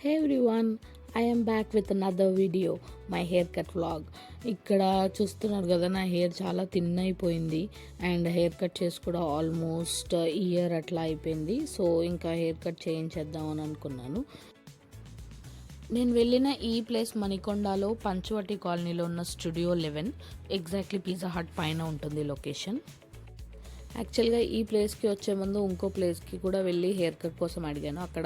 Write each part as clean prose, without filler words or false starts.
Hey everyone, I am back with another video, my hair cut vlog. ఇక్కడ చూస్తున్నారు కదా, నా హెయిర్ చాలా థిన్ అయిపోయింది అండ్ హెయిర్ కట్ చేసి కూడా ఆల్మోస్ట్ ఇయర్ అట్లా అయిపోయింది. సో ఇంకా హెయిర్ కట్ చేయించేద్దాం అని అనుకున్నాను. నేను వెళ్ళిన ఈ ప్లేస్ మణికొండలో పంచవటి కాలనీలో ఉన్న స్టూడియో 11, ఎగ్జాక్ట్లీ పిజ్జా హట్ పైన ఉంటుంది లొకేషన్. యాక్చువల్గా ఈ ప్లేస్కి వచ్చే ముందు ఇంకో ప్లేస్కి కూడా వెళ్ళి హెయిర్ కట్ కోసం అడిగాను. అక్కడ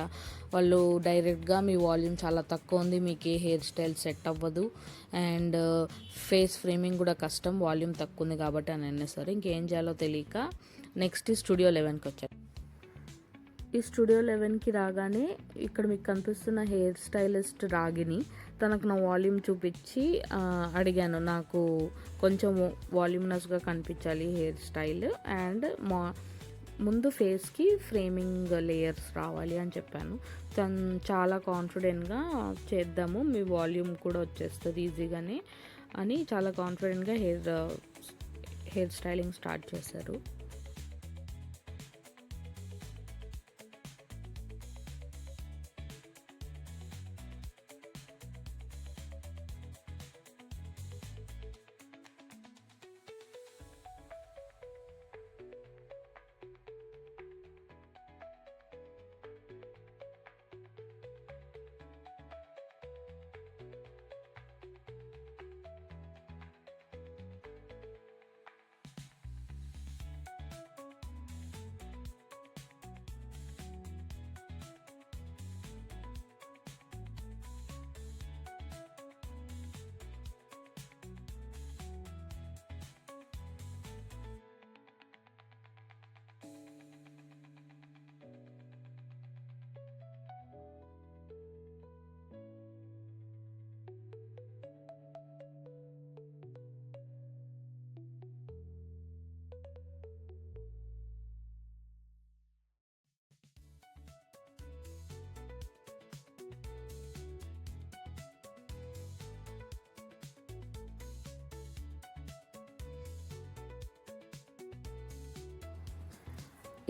వాళ్ళు డైరెక్ట్గా మీ వాల్యూమ్ చాలా తక్కువ ఉంది, మీకు ఏ హెయిర్ స్టైల్ సెట్ అవ్వదు అండ్ ఫేస్ ఫ్రేమింగ్ కూడా కష్టం, వాల్యూమ్ తక్కువ ఉంది కాబట్టి అని అన్నారు. ఇంకేం చేయాలో తెలియక నెక్స్ట్ స్టూడియో 11కి వచ్చాను. ఈ స్టూడియో 11కి రాగానే ఇక్కడ మీకు కనిపిస్తున్న హెయిర్ స్టైలిస్ట్ రాగిని, తనకు నా వాల్యూమ్ చూపించి అడిగాను, నాకు కొంచెం వాల్యూమ్నస్గా కనిపించాలి హెయిర్ స్టైల్ అండ్ ముందు ఫేస్కి ఫ్రేమింగ్ లేయర్స్ రావాలి అని చెప్పాను. తను చాలా కాన్ఫిడెంట్గా చేద్దాము, మీ వాల్యూమ్ కూడా వచ్చేస్తుంది ఈజీగానే అని చాలా కాన్ఫిడెంట్గా హెయిర్ స్టైలింగ్ స్టార్ట్ చేశారు.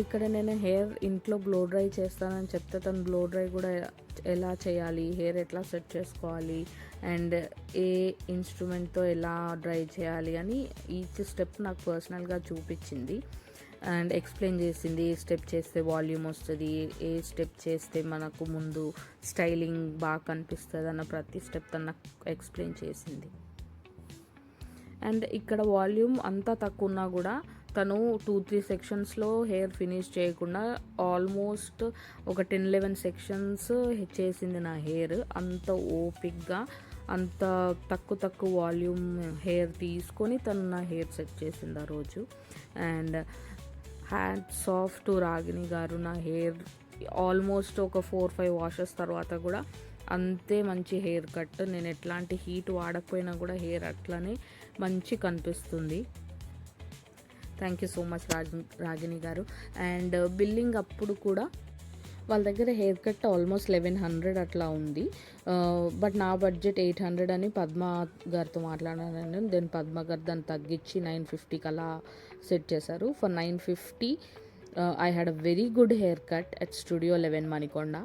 ఇక్కడ నేను హెయిర్ ఇంట్లో బ్లో డ్రై చేస్తానని చెప్తే తను బ్లో డ్రై కూడా ఎలా చేయాలి, హెయిర్ ఎట్లా సెట్ చేసుకోవాలి అండ్ ఏ ఇన్స్ట్రుమెంట్తో ఎలా డ్రై చేయాలి అని ఈచ్ స్టెప్ నాకు పర్సనల్గా చూపించింది అండ్ ఎక్స్ప్లెయిన్ చేసింది. ఏ స్టెప్ చేస్తే వాల్యూమ్ వస్తుంది, ఏ స్టెప్ చేస్తే మనకు ముందు స్టైలింగ్ బాగా కనిపిస్తుంది అన్న ప్రతి స్టెప్ తను నాకు ఎక్స్ప్లెయిన్ చేసింది. అండ్ ఇక్కడ వాల్యూమ్ అంతా తక్కువ ఉన్నా కూడా తను 2-3 సెక్షన్స్లో హెయిర్ ఫినిష్ చేయకుండా ఆల్మోస్ట్ ఒక 10-11 సెక్షన్స్ చేసింది నా హెయిర్. అంత ఓపిక్గా అంత తక్కువ వాల్యూమ్ హెయిర్ తీసుకొని తను నా హెయిర్ సెట్ చేసింది ఆ రోజు. And hats off to Ragini గారు. నా హెయిర్ ఆల్మోస్ట్ ఒక 4-5 వాషెస్ తర్వాత కూడా అంతే మంచి హెయిర్ కట్. నేను ఎట్లాంటి హీట్ వాడకపోయినా కూడా హెయిర్ అట్లనే మంచి కనిపిస్తుంది. Thank you so much Ragini garu. And billing అప్పుడు కూడా వాళ్ళ దగ్గర హెయిర్ కట్ ఆల్మోస్ట్ 1100 అట్లా ఉంది. బట్ నా బడ్జెట్ 800 అని పద్మ గారితో మాట్లాడాను. దెన్ పద్మ గారు దాన్ని తగ్గించి 950కి అలా సెట్ చేశారు. For 950 I had a very good hair cut at studio 11 Manikonda.